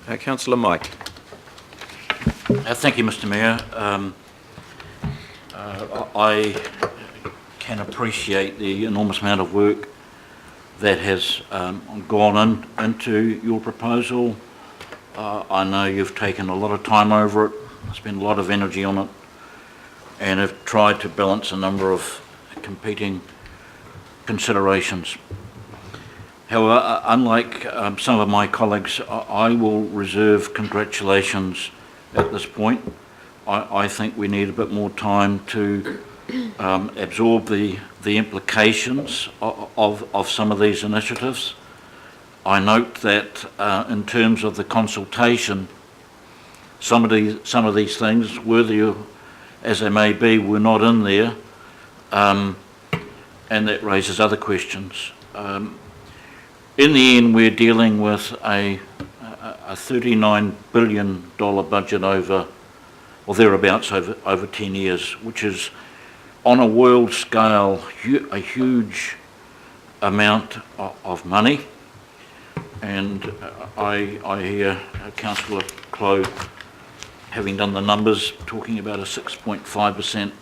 Councillor Mike. Thank you, Mr Mayor. I can appreciate the enormous amount of work that has gone into your proposal. I know you've taken a lot of time over it, spent a lot of energy on it, and have tried to balance a number of competing considerations. However, unlike some of my colleagues, I will reserve congratulations at this point. I think we need a bit more time to absorb the implications of some of these initiatives. I note that in terms of the consultation, some of these things, worthy as they may be, were not in there, and that raises other questions. In the end, we're dealing with a $39 billion budget over, or thereabouts, over 10 years, which is on a world scale a huge amount of money. And I hear Councillor Clow, having done the numbers, talking about a 6.5%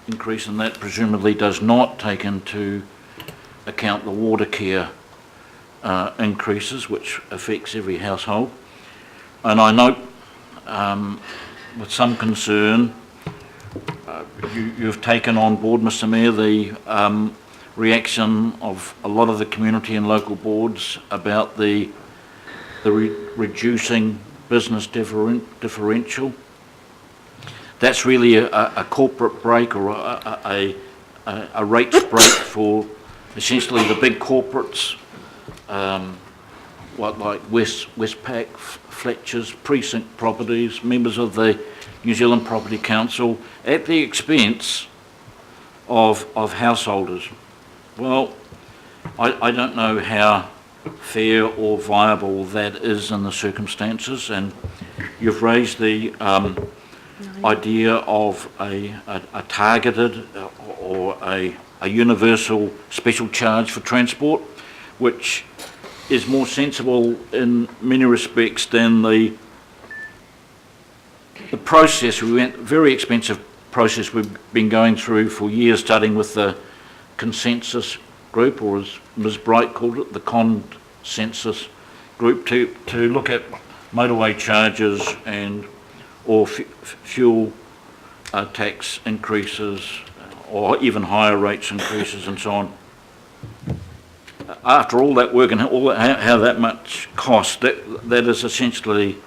increase, and that presumably does not take into account the water care increases, which affects every household. And I note with some concern, you've taken on board, Mr Mayor, the reaction of a lot of the community and local boards about the reducing business differential. That's really a corporate break, or a rates break for essentially the big corporates, like Westpac, Fletcher's, Precinct Properties, members of the New Zealand Property Council, at the expense of householders. Well, I don't know how fair or viable that is in the circumstances, and you've raised the idea of a targeted or a universal special charge for transport, which is more sensible in many respects than the process. We went very expensive process we've been going through for years, starting with the consensus group, or as Ms Bright called it, the consensus group, to look at motorway charges or fuel tax increases, or even higher rates increases and so on. After all that work and how that much cost, that is essentially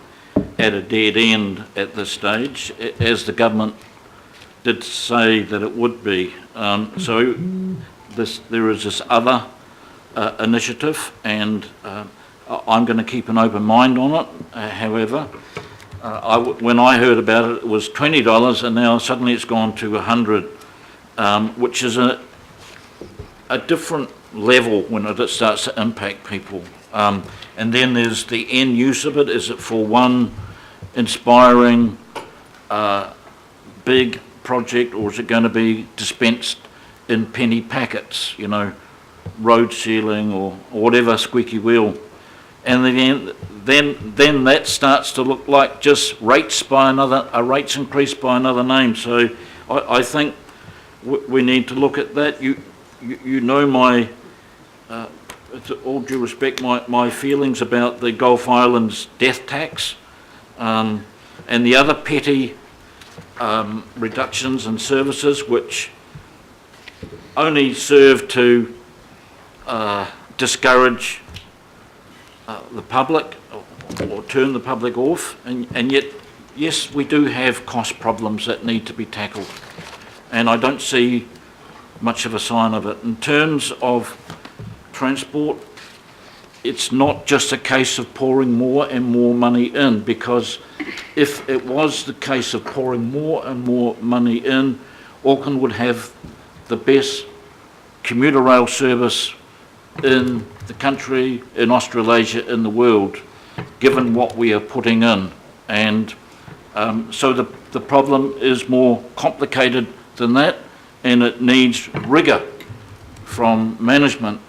at a dead end at this stage, as the government did say that it would be. So there is this other initiative, and I'm going to keep an open mind on it. However, when I heard about it, it was $20, and now suddenly it's gone to $100, which is a different level when it starts to impact people. And then there's the end use of it. Is it for one inspiring big project, or is it going to be dispensed in penny packets, you know, road sealing or whatever squeaky wheel? And then that starts to look like just rates increase by another name. So I think we need to look at that. You know my, with all due respect, my feelings about the Gulf Islands death tax, and the other petty reductions in services, which only serve to discourage the public, or turn the public off, and yet, yes, we do have cost problems that need to be tackled, and I don't see much of a sign of it. In terms of transport, it's not just a case of pouring more and more money in, because if it was the case of pouring more and more money in, Auckland would have the best commuter rail service in the country, in Australasia, in the world, given what we are putting in. And so the problem is more complicated than that, and it needs rigour from management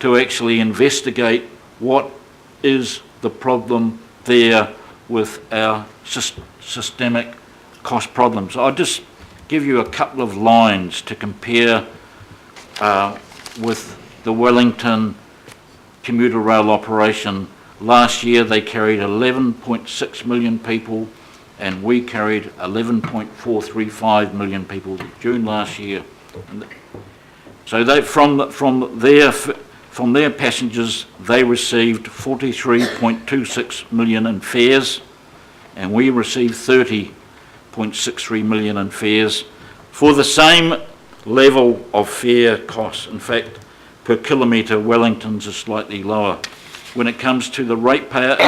to actually investigate what is the problem there with our systemic cost problems. I'll just give you a couple of lines to compare with the Wellington commuter rail operation. Last year they carried 11.6 million people, and we carried 11.435 million people June last year. So they, from their passengers, they received 43.26 million in fares, and we received 30.63 million in fares for the same level of fare costs. In fact, per kilometre, Wellington's is slightly lower. When it comes to the ratepayer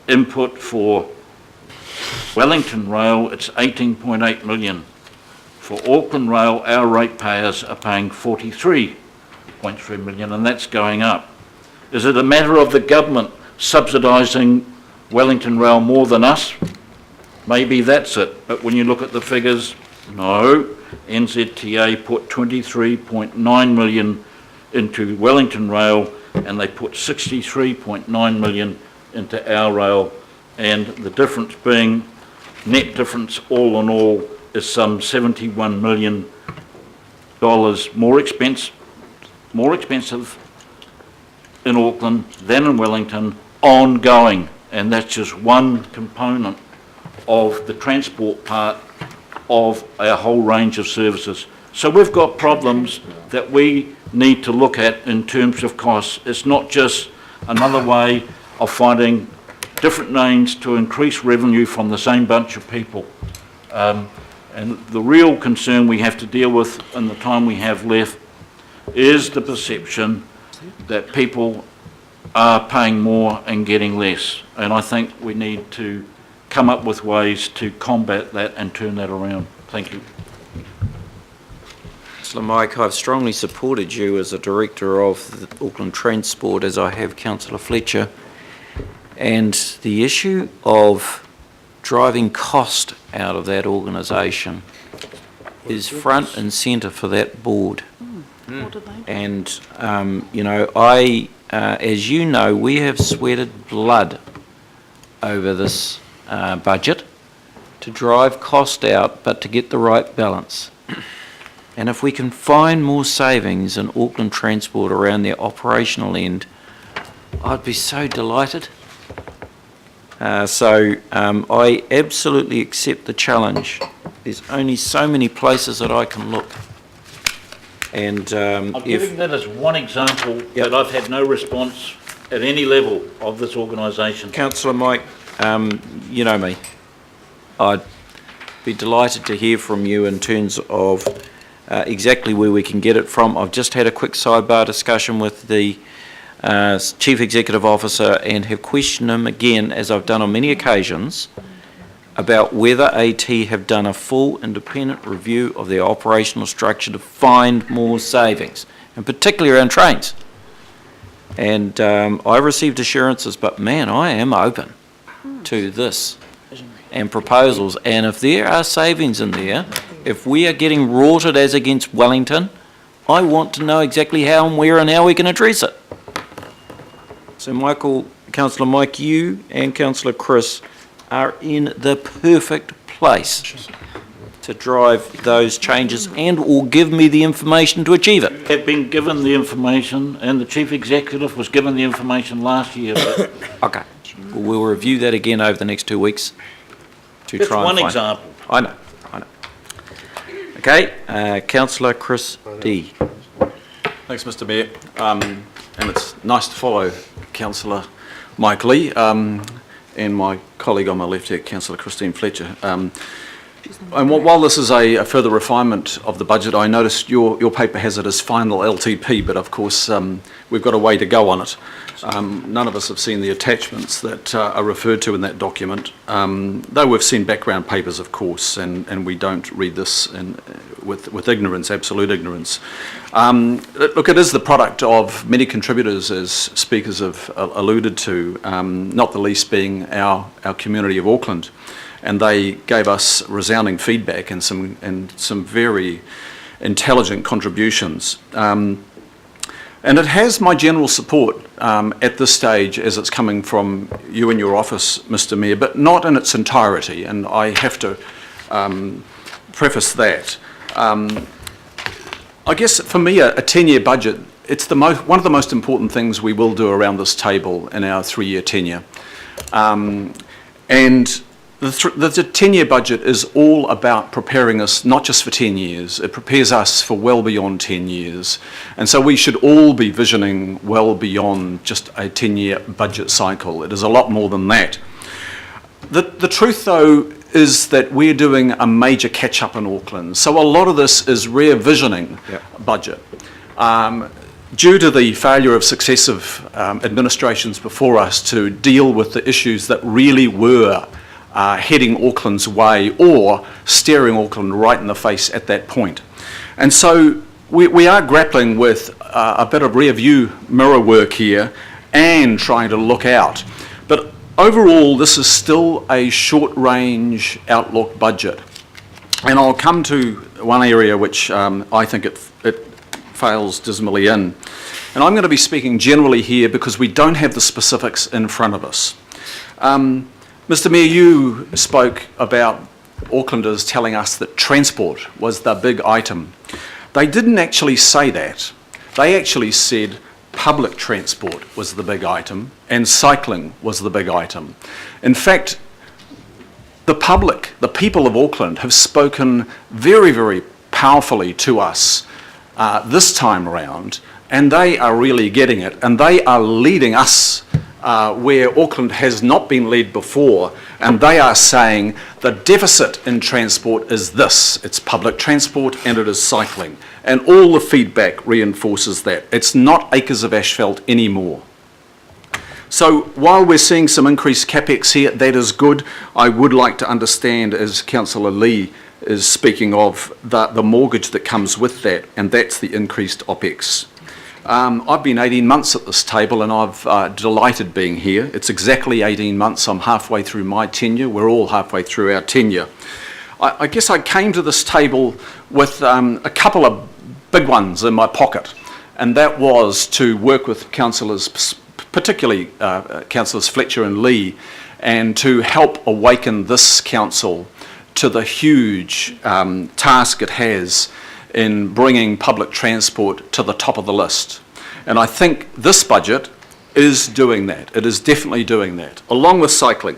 input, for Wellington Rail, it's 18.8 million. For Auckland Rail, our ratepayers are paying 43.3 million, and that's going up. Is it a matter of the government subsidising Wellington Rail more than us? Maybe that's it, but when you look at the figures, no. NZTA put 23.9 million into Wellington Rail, and they put 63.9 million into our rail, and the difference being, net difference all in all, is some $71 million more expensive in Auckland than in Wellington, ongoing, and that's just one component of the transport part of a whole range of services. So we've got problems that we need to look at in terms of costs. It's not just another way of finding different names to increase revenue from the same bunch of people. And the real concern we have to deal with in the time we have left is the perception that people are paying more and getting less. And I think we need to come up with ways to combat that and turn that around. Thank you. Councillor Mike, I've strongly supported you as a director of the Auckland Transport, as I have Councillor Fletcher. And the issue of driving cost out of that organisation is front and centre for that board. And, you know, as you know, we have sweated blood over this budget to drive cost out, but to get the right balance. And if we can find more savings in Auckland Transport around their operational end, I'd be so delighted. I absolutely accept the challenge. There's only so many places that I can look. And I'm giving that as one example that I've had no response at any level of this organisation. Councillor Mike, you know me. I'd be delighted to hear from you in terms of exactly where we can get it from. I've just had a quick sidebar discussion with the Chief Executive Officer and have questioned him again, as I've done on many occasions, about whether AT have done a full independent review of their operational structure to find more savings, and particularly around trains. And I received assurances, but man, I am open to this and proposals. And if there are savings in there, if we are getting rorted as against Wellington, I want to know exactly how and where and how we can address it. So Michael, Councillor Mike, you and Councillor Chris are in the perfect place to drive those changes and or give me the information to achieve it. Have been given the information, and the Chief Executive was given the information last year. But okay, well, we'll review that again over the next 2 weeks to that's try and one find. example. I know. Okay, Councillor Chris D. Thanks, Mr. Mayor. And it's nice to follow Councillor Mike Lee and my colleague on my left here, Councillor Christine Fletcher. And while this is a further refinement of the budget, I noticed your paper has it as final LTP, but of course we've got a way to go on it. None of us have seen the attachments that are referred to in that document, though we've seen background papers, of course, and we don't read this with ignorance, absolute ignorance. Look, it is the product of many contributors, as speakers have alluded to, not the least being our community of Auckland. And they gave us resounding feedback and some very intelligent contributions. And it has my general support at this stage as it's coming from you and your office, Mr Mayor, but not in its entirety, and I have to preface that. I guess for me, a 10-year budget, it's one of the most important things we will do around this table in our 3-year tenure. And the 10-year budget is all about preparing us not just for 10 years, it prepares us for well beyond 10 years. And so we should all be visioning well beyond just a 10-year budget cycle. It is a lot more than that. The truth, though, is that we're doing a major catch-up in Auckland. So a lot of this is re-visioning budget. Due to the failure of successive administrations before us to deal with the issues that really were heading Auckland's way or staring Auckland right in the face at that point. And so we are grappling with a bit of rear view mirror work here and trying to look out. But overall, this is still a short range outlook budget. And I'll come to one area which I think it fails dismally in. And I'm going to be speaking generally here because we don't have the specifics in front of us. Mr Mayor, you spoke about Aucklanders telling us that transport was the big item. They didn't actually say that. They actually said public transport was the big item and cycling was the big item. In fact, the public, the people of Auckland, have spoken very, very powerfully to us this time around, and they are really getting it, and they are leading us where Auckland has not been led before, and they are saying the deficit in transport is this. It's public transport and it is cycling. And all the feedback reinforces that. It's not acres of asphalt anymore. So while we're seeing some increased capex here, that is good. I would like to understand, as Councillor Lee is speaking of, the mortgage that comes with that, and that's the increased OPEX. I've been 18 months at this table and I've delighted being here. It's exactly 18 months. I'm halfway through my tenure. We're all halfway through our tenure. I guess I came to this table with a couple of big ones in my pocket, and that was to work with councillors, particularly Councillors Fletcher and Lee, and to help awaken this council to the huge task it has in bringing public transport to the top of the list. And I think this budget is doing that. It is definitely doing that, along with cycling.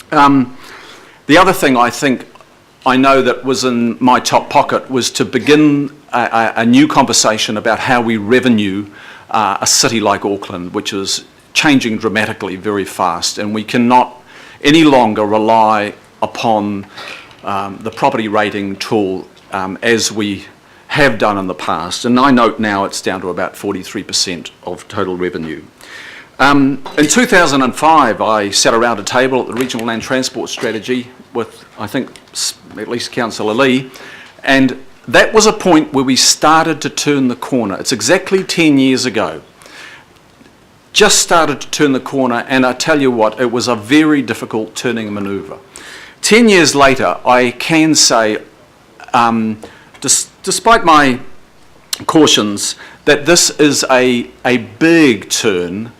The other thing I know that was in my top pocket was to begin a new conversation about how we revenue a city like Auckland, which is changing dramatically very fast, and we cannot any longer rely upon the property rating tool as we have done in the past, and I note now it's down to about 43% of total revenue. In 2005, I sat around a table at the Regional Land Transport Strategy with, I think, at least Councillor Lee, and that was a point where we started to turn the corner. It's exactly 10 years ago. Just started to turn the corner, and I tell you what, it was a very difficult turning manoeuvre. 10 years later, I can say, despite my cautions, that this is a big turn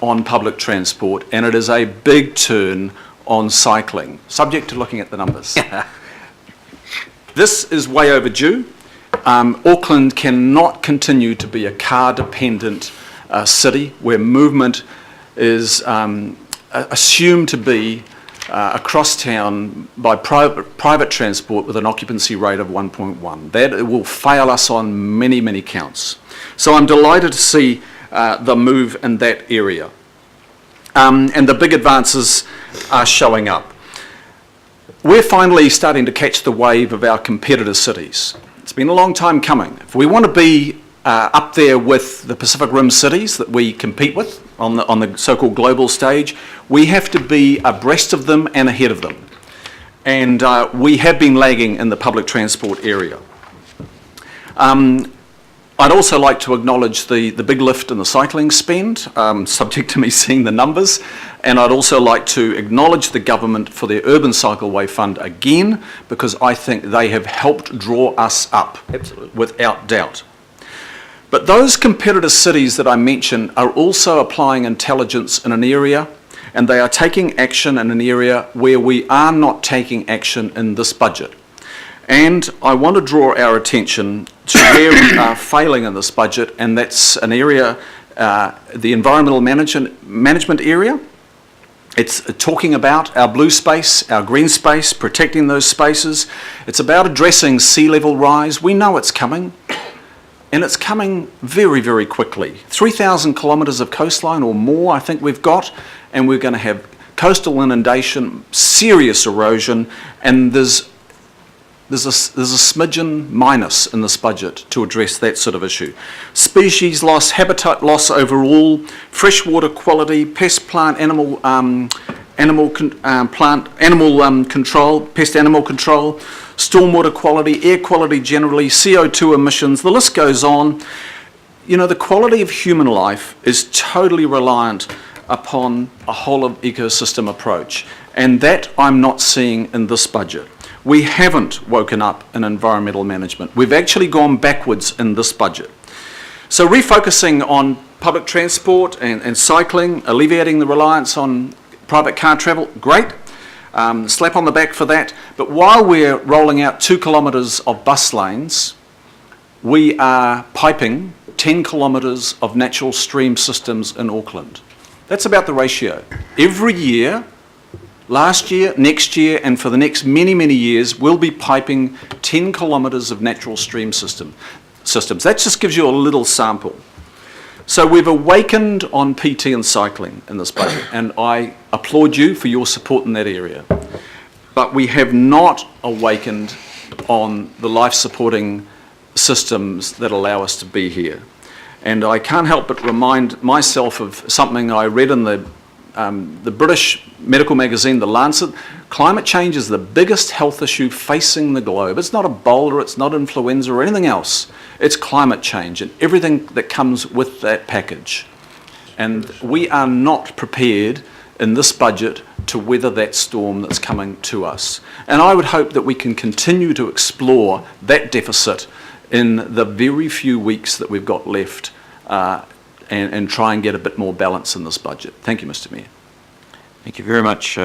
on public transport, and it is a big turn on cycling, subject to looking at the numbers. This is way overdue. Auckland cannot continue to be a car-dependent city where movement is assumed to be across town by private transport with an occupancy rate of 1.1. That will fail us on many, many counts. So I'm delighted to see the move in that area. And the big advances are showing up. We're finally starting to catch the wave of our competitor cities. It's been a long time coming. If we want to be up there with the Pacific Rim cities that we compete with on the so-called global stage, we have to be abreast of them and ahead of them. And we have been lagging in the public transport area. I'd also like to acknowledge the big lift in the cycling spend, subject to me seeing the numbers, and I'd also like to acknowledge the government for their Urban Cycleway Fund again, because I think they have helped draw us up. Absolutely. Without doubt. But those competitor cities that I mentioned are also applying intelligence in an area, and they are taking action in an area where we are not taking action in this budget. And I want to draw our attention to where we are failing in this budget, and that's an area, the environmental management area. It's talking about our blue space, our green space, protecting those spaces. It's about addressing sea level rise. We know it's coming, and it's coming very, very quickly. 3,000 kilometres of coastline or more I think we've got, and we're going to have coastal inundation, serious erosion, and there's a smidgen minus in this budget to address that sort of issue. Species loss, habitat loss overall, freshwater quality, pest plant animal control, pest animal control, stormwater quality, air quality generally, CO2 emissions, the list goes on. You know, the quality of human life is totally reliant upon a whole of ecosystem approach, and that I'm not seeing in this budget. We haven't woken up in environmental management. We've actually gone backwards in this budget. So refocusing on public transport and cycling, alleviating the reliance on private car travel, great. Slap on the back for that. But while we're rolling out 2 kilometres of bus lanes, we are piping 10 kilometres of natural stream systems in Auckland. That's about the ratio. Every year, last year, next year, and for the next many, many years, we'll be piping 10 kilometres of natural stream systems. That just gives you a little sample. So we've awakened on PT and cycling in this budget, and I applaud you for your support in that area. But we have not awakened on the life-supporting systems that allow us to be here. And I can't help but remind myself of something I read in the British medical magazine, The Lancet. Climate change is the biggest health issue facing the globe. It's not Ebola, it's not influenza or anything else. It's climate change and everything that comes with that package. And we are not prepared in this budget to weather that storm that's coming to us. And I would hope that we can continue to explore that deficit in the very few weeks that we've got left and try and get a bit more balance in this budget. Thank you, Mr. Mayor. Thank you very much,